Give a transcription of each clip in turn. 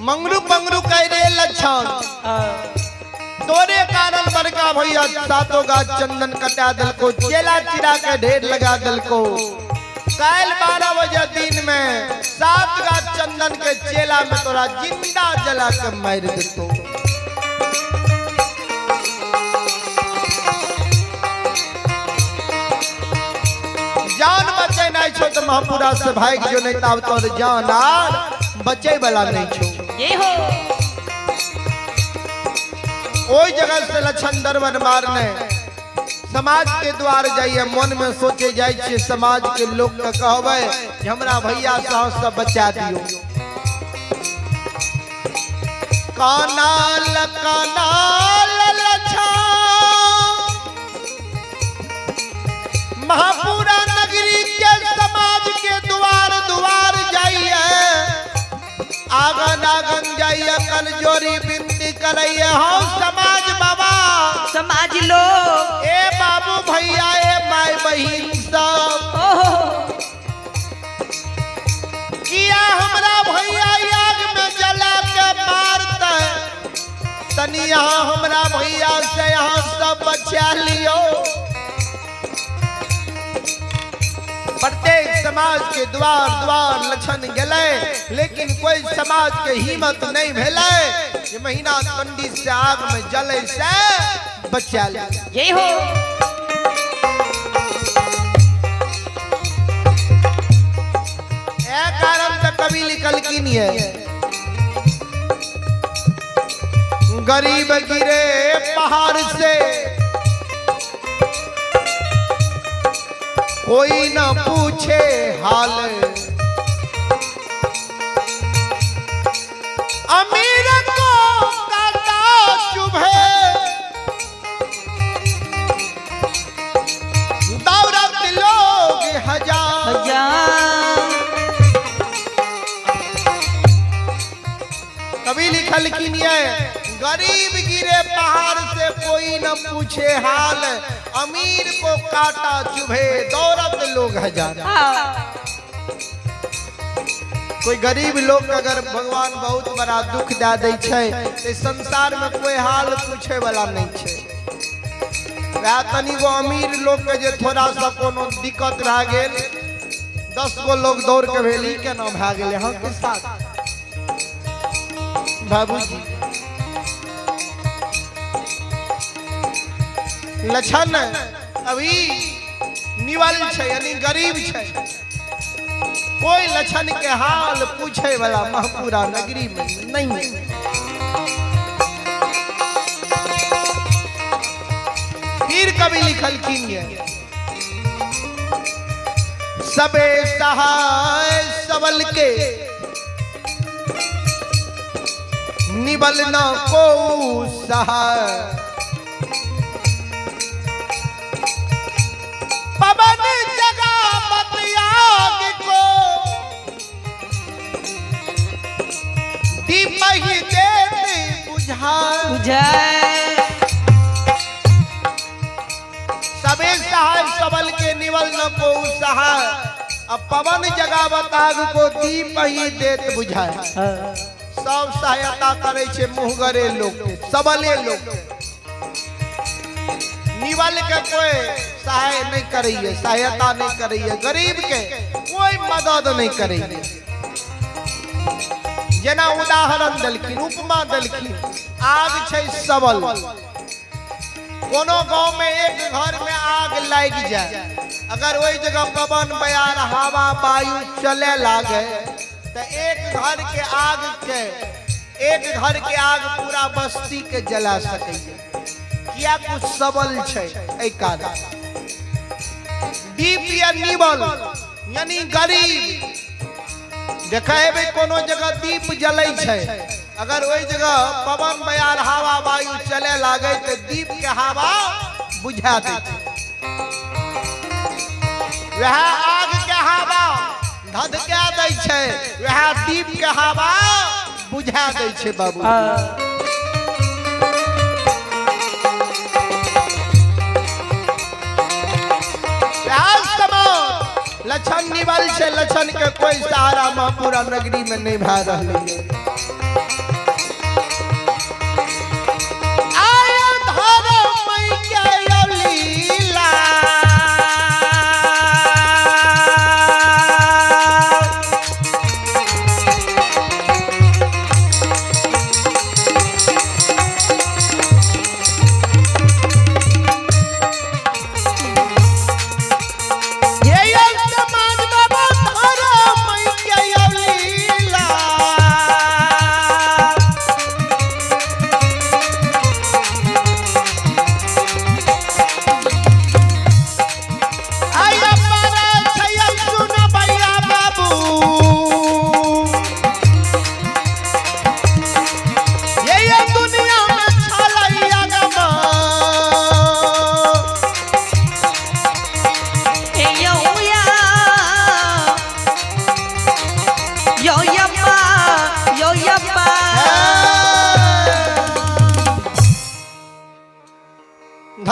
मंगरू पंगरू कह रे लक्षण तोरे कारण बड़का भैया सातों गाछ चंदन कटा दिल को चेला चिरा के ढेर लगा दिल को कल 12 बजे दिन में 7 गाछ चंदन के चेला में तोरा जिंदा जला के मार देतो। जान बचे नहीं छो तो महापुरा से भाग जो नहीं तब तोर जान आर बचे वाला नहीं छो। ये हो ओई जगह से लक्षण दरबार मारने समाज के द्वार जाइए मन में सोचे जाइए समाज के लोग का कहबे कि हमरा भैया साहब सब बचा दियो। कानाल कानाल महापुरा नगरी के समाज के द्वार द्वार जाइए आगन आगन जाइए कल जोरी बिनती करइए हो समाज बाबा समाज लोग ए बाबू भैया ए माय बहिन सब किया हमरा भैया आग में जला के मारते तनी यहाँ हमरा भैया से यहाँ सब बचा लियो। प्रत्येक समाज के द्वार द्वार लक्षण गले लेकिन कोई समाज के हिम्मत नहीं भेले ये महीना पंडित से आग में जले से बचा ले। ये हो कारण तो कभी निकल की नहीं है गरीब गिरे पहाड़ से कोई न पूछे हाल अमीर को काटा चुभे दौलत लोग हजार कभी लिखल की नहीं है गरीब गिरे पहाड़ से कोई न पूछे हाल अमीर को काटा चुभे दौलत लोग हजार। कोई गरीब लोग अगर भगवान बहुत बड़ा दुख दे दे छे संसार में कोई हाल पूछे वाला नहीं छे। तनी गो अमीर लोग के जे थोड़ा सा कोनो दिक्कत रह गेल 10 गो लोग दौड़ के भेली के ना भाग गेले हम के साथ बाबूजी लक्षण अभी निवल छे यानी गरीब छे कोई लक्षण के हाल पूछे वाला महापुरा नगरी में नहीं है। फिर कभी लिखल की है सबे सहाय सबल के निबल न को सहाय पवन जगा बतियाग को दीप ही देते बुझाए सबे सहाय सबल के निवल न को सहाय अब पवन जगा बताग को दीप ही देत बुझाए। सब सहायता करे छे मुहगरे लोग सबले लोग निवल के कोई सहाय नहीं करिए सहायता नहीं करिए गरीब के कोई मदद नहीं करिए। जना उदाहरण दलखिन उपमा दलखिन आग छे सबल कोनो गांव में एक घर में आग लग जाए अगर वही जगह पवन बयार हवा वायु चले लागे तो एक घर के आग पूरा बस्ती के जला सके किया कुछ सबल छे ए कारण दीप या निवल यानी गरीब देखे कोनो जगह दीप जले छे अगर वही जगह पवन बयार हवा वायु चले लागे तो दीप के हवा बुझा दे वह आग के हवा धधका दे छे वह दीप के हवा बुझा दे छे बाबू। लक्षण निवल छे लक्षण के कोई सहारा महापुरा नगरी में नहीं भा रही है।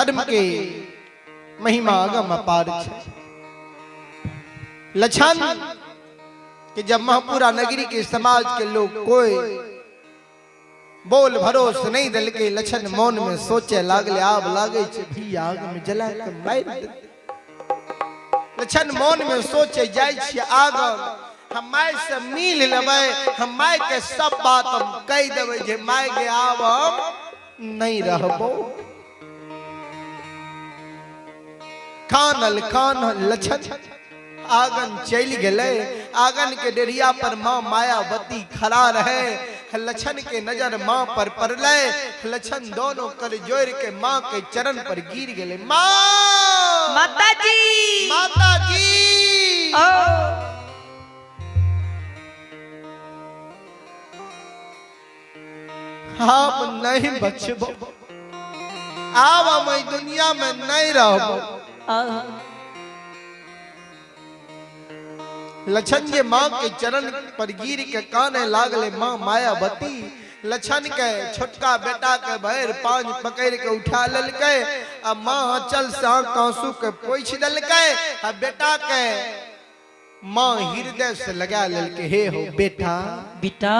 धर्म के महिमा अगम अपार छे। लछन कि जब महपुरा नगरी के समाज के लोग कोई बोल भरोस नहीं दल के लछन मौन में सोचे लागले आब लागे छे भी आग में जला के मार दे। लछन मौन में सोचे जाय छे आग हम माय से मिल लेबै, हम माय के सब बात हम कह देबै जे माय के आब हम नहीं रहबो। कानल कानल लछन आगन चल गए। आगन के डेरिया पर माँ मायावती खड़ा रहे। लछन के नजर माँ पर पड़ले। लछन दोनों कर जोड़ के माँ के चरण पर गिर गए। माँ माता जी, माता जी ओ आप नहीं बचबो, आप हम दुनिया में नहीं रहबो। लछन के माँ के चरण पर गिर के काने लागले माँ मायावती। लछन के छोटका बेटा के भैर पांच पकड़ के उठा ललके। अब माँ चल से आंसू के पोछ दलके। अब बेटा के माँ हृदय से लगा ललके। हे हो बेटा, बेटा,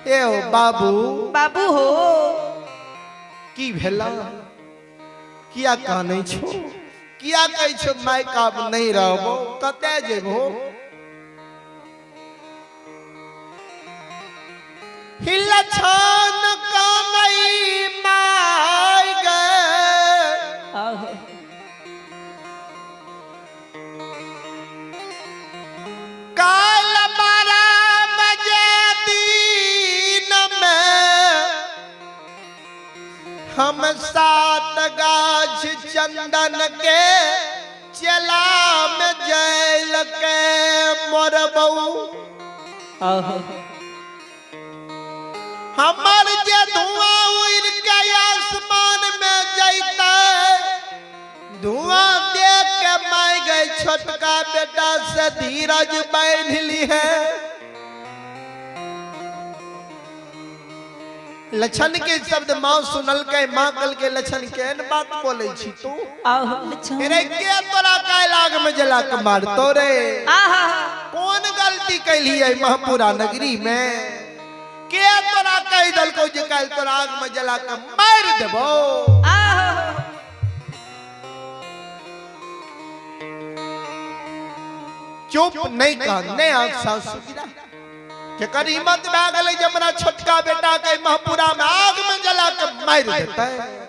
हे हो बाबू, बाबू हो की भेला, किया काने छो, किया कह छो माय काब नहीं रहबो, कते जेबो। लछन कानई माय गए। काल 12 बजे दिन में हम 7 गाछ चंदन के चला में जैल के मरबू। हमर जे धुआं उड़ के आसमान में जैता, धुआं देख के माय गए छोटका बेटा से धीरज बांध ली है। लछन के शब्द माँ सुनल के। माँ कल के लछन केन बात बोले छी तू? अरे के तोरा काय लाग में जला के मार तोरे? कौन गलती कैली है महपुरा नगरी में? के तोरा कह दल को जे काल तोरा आग में जला के मार देबो। चुप नहीं काने आंख सासु गिरा के कर हिम्मत में आ गले जब मेरा छोटका बेटा के महपुरा में आग में जला के मार देता है।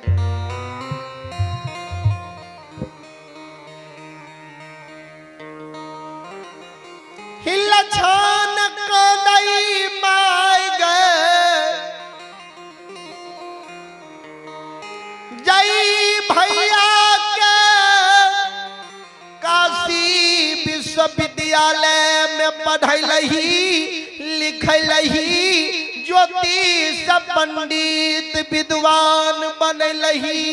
लछन कानई माय गए। जय भैया के काशी विश्वविद्यालय में पढ़लही लिखलही, ज्योतिष पंडित विद्वान बनलही।